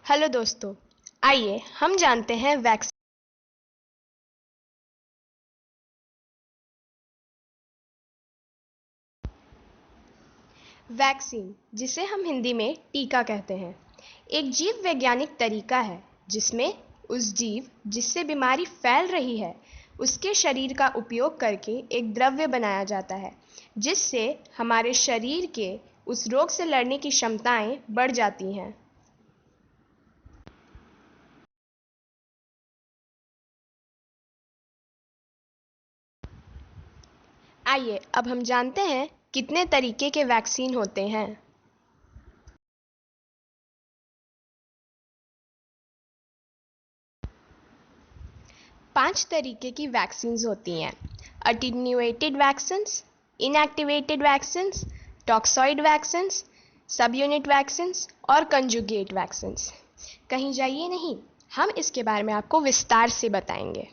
Hello दोस्तों, आइए हम जानते हैं वैक्सीन, जिसे हम हिंदी में टीका कहते हैं, एक जीव वैज्ञानिक तरीका है जिसमें उस जीव जिससे बीमारी फैल रही है उसके शरीर का उपयोग करके एक द्रव्य बनाया जाता है जिससे हमारे शरीर के उस रोग से लड़ने की क्षमताएं बढ़ जाती हैं। आइए अब हम जानते हैं कितने तरीके के वैक्सीन होते हैं। 5 तरीके की वैक्सीन्स होती हैं: attenuated vaccines, inactivated vaccines, toxoid vaccines, सब यूनिट वैक्सीन्स और कंजुगेट वैक्सीन्स। कहीं जाइए नहीं, हम इसके बारे में आपको विस्तार से बताएंगे।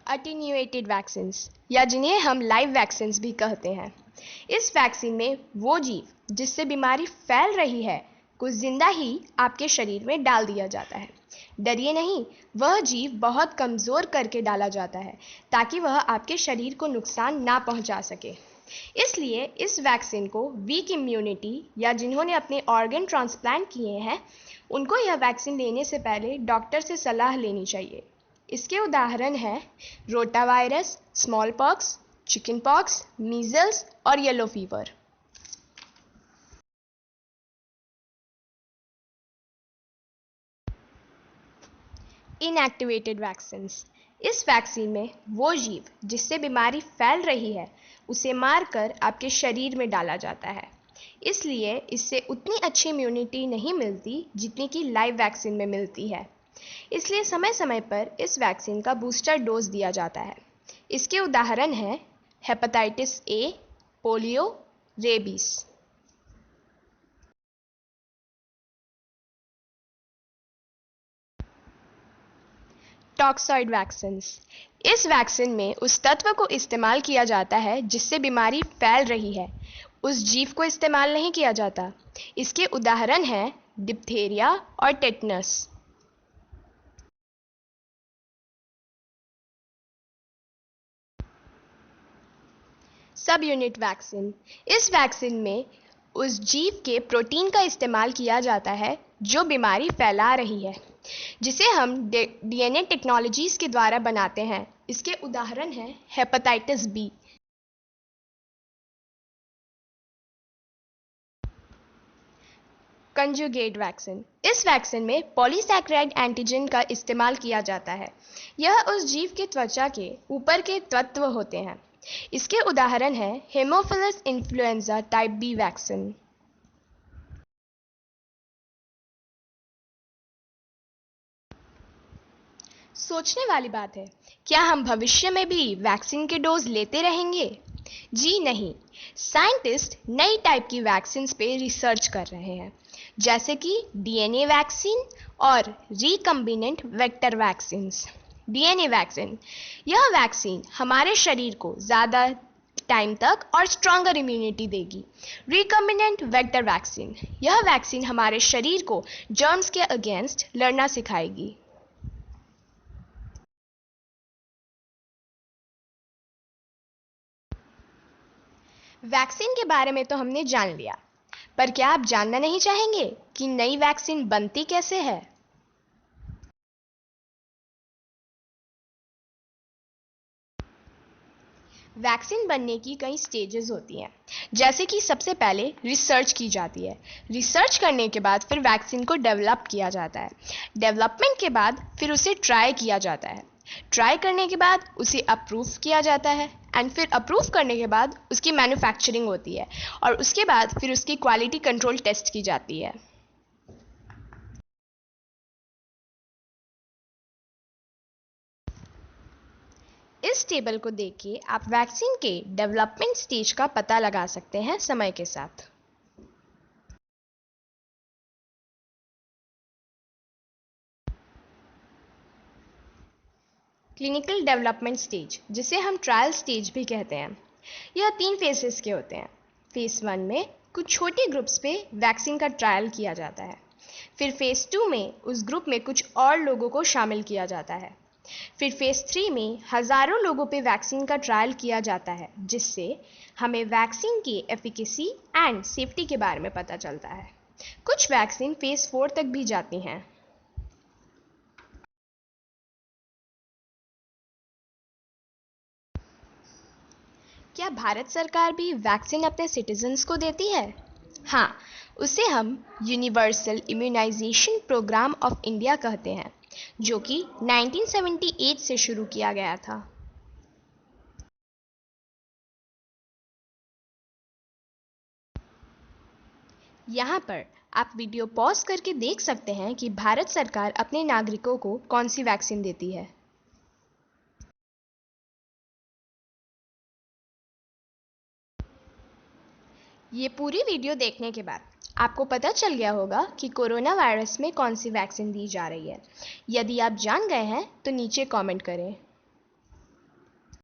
अटेन्यूएटेड वैक्सीन्स, या जिन्हें हम लाइव वैक्सीन्स भी कहते हैं, इस वैक्सीन में वो जीव जिससे बीमारी फैल रही है को जिंदा ही आपके शरीर में डाल दिया जाता है। डरिए नहीं, वह जीव बहुत कमज़ोर करके डाला जाता है ताकि वह आपके शरीर को नुकसान ना पहुंचा सके। इसलिए इस वैक्सीन को वीक इम्यूनिटी या जिन्होंने अपने ऑर्गन ट्रांसप्लांट किए हैं उनको यह वैक्सीन लेने से पहले डॉक्टर से सलाह लेनी चाहिए। इसके उदाहरण हैं rotavirus, small pox, chicken pox, measles और येलो फीवर। इनएक्टिवेटेड वैक्सीन्स, इस वैक्सीन में वो जीव जिससे बीमारी फैल रही है उसे मारकर आपके शरीर में डाला जाता है। इसलिए इससे उतनी अच्छी इम्यूनिटी नहीं मिलती जितनी कि लाइव वैक्सीन में मिलती है। इसलिए समय समय पर इस वैक्सीन का बूस्टर डोज दिया जाता है। इसके उदाहरण हैं hepatitis A, polio, rabies. Toxoid vaccines, इस वैक्सीन में उस तत्व को इस्तेमाल किया जाता है जिससे बीमारी फैल रही है, उस जीव को इस्तेमाल नहीं किया जाता। इसके उदाहरण हैं डिप्थेरिया और टेटनस। सब यूनिट वैक्सीन, इस वैक्सीन में उस जीव के प्रोटीन का इस्तेमाल किया जाता है जो बीमारी फैला रही है, जिसे हम डीएनए टेक्नोलॉजीज के द्वारा बनाते हैं। इसके उदाहरण हैं हेपेटाइटिस बी। कंजुगेट वैक्सीन, इस वैक्सीन में पॉलीसैकेराइड एंटीजन का इस्तेमाल किया जाता है। यह उस जीव के त्वचा के ऊपर के तत्व होते हैं। इसके उदाहरण हैं haemophilus influenzae type B vaccine. सोचने वाली बात है, क्या हम भविष्य में भी वैक्सीन के डोज लेते रहेंगे? जी नहीं, साइंटिस्ट नई टाइप की वैक्सीन पे रिसर्च कर रहे हैं, जैसे कि डीएनए वैक्सीन और recombinant vector vaccine. DNA vaccine, यह वैक्सीन हमारे शरीर को ज़्यादा टाइम तक और स्ट्रॉन्गर इम्यूनिटी देगी। रिकम्बिनेंट वेक्टर वैक्सीन, यह वैक्सीन हमारे शरीर को जर्म्स के अगेंस्ट लड़ना सिखाएगी। वैक्सीन के बारे में तो हमने जान लिया, पर क्या आप जानना नहीं चाहेंगे कि नई वैक्सीन बनती कैसे है? वैक्सीन बनने की कई स्टेजेस होती हैं, जैसे कि सबसे पहले रिसर्च की जाती है। रिसर्च करने के बाद फिर वैक्सीन को डेवलप किया जाता है। डेवलपमेंट के बाद फिर उसे ट्राई किया जाता है। ट्राई करने के बाद उसे अप्रूव किया जाता है एंड फिर अप्रूव करने के बाद उसकी मैन्युफैक्चरिंग होती है और उसके बाद फिर उसकी क्वालिटी कंट्रोल टेस्ट की जाती है। इस टेबल को देख के आप वैक्सीन के डेवलपमेंट स्टेज का पता लगा सकते हैं समय के साथ। क्लिनिकल डेवलपमेंट स्टेज, जिसे हम ट्रायल स्टेज भी कहते हैं, यह 3 फेजेस के होते हैं। फेज 1 में कुछ छोटे ग्रुप्स पे वैक्सीन का ट्रायल किया जाता है। फिर फेज 2 में उस ग्रुप में कुछ और लोगों को शामिल किया जाता है। फिर फेज 3 में हज़ारों लोगों पे वैक्सीन का ट्रायल किया जाता है, जिससे हमें वैक्सीन की एफिकेसी एंड सेफ्टी के बारे में पता चलता है। कुछ वैक्सीन फेज 4 तक भी जाती हैं। क्या भारत सरकार भी वैक्सीन अपने सिटीजन्स को देती है? हाँ, उसे हम universal immunisation programme of India कहते हैं, जो कि 1978 से शुरू किया गया था। यहाँ पर आप वीडियो पॉज करके देख सकते हैं कि भारत सरकार अपने नागरिकों को कौन सी वैक्सीन देती है। ये पूरी वीडियो देखने के बाद आपको पता चल गया होगा कि कोरोना वायरस में कौन सी वैक्सीन दी जा रही है। यदि आप जान गए हैं तो नीचे कमेंट करें।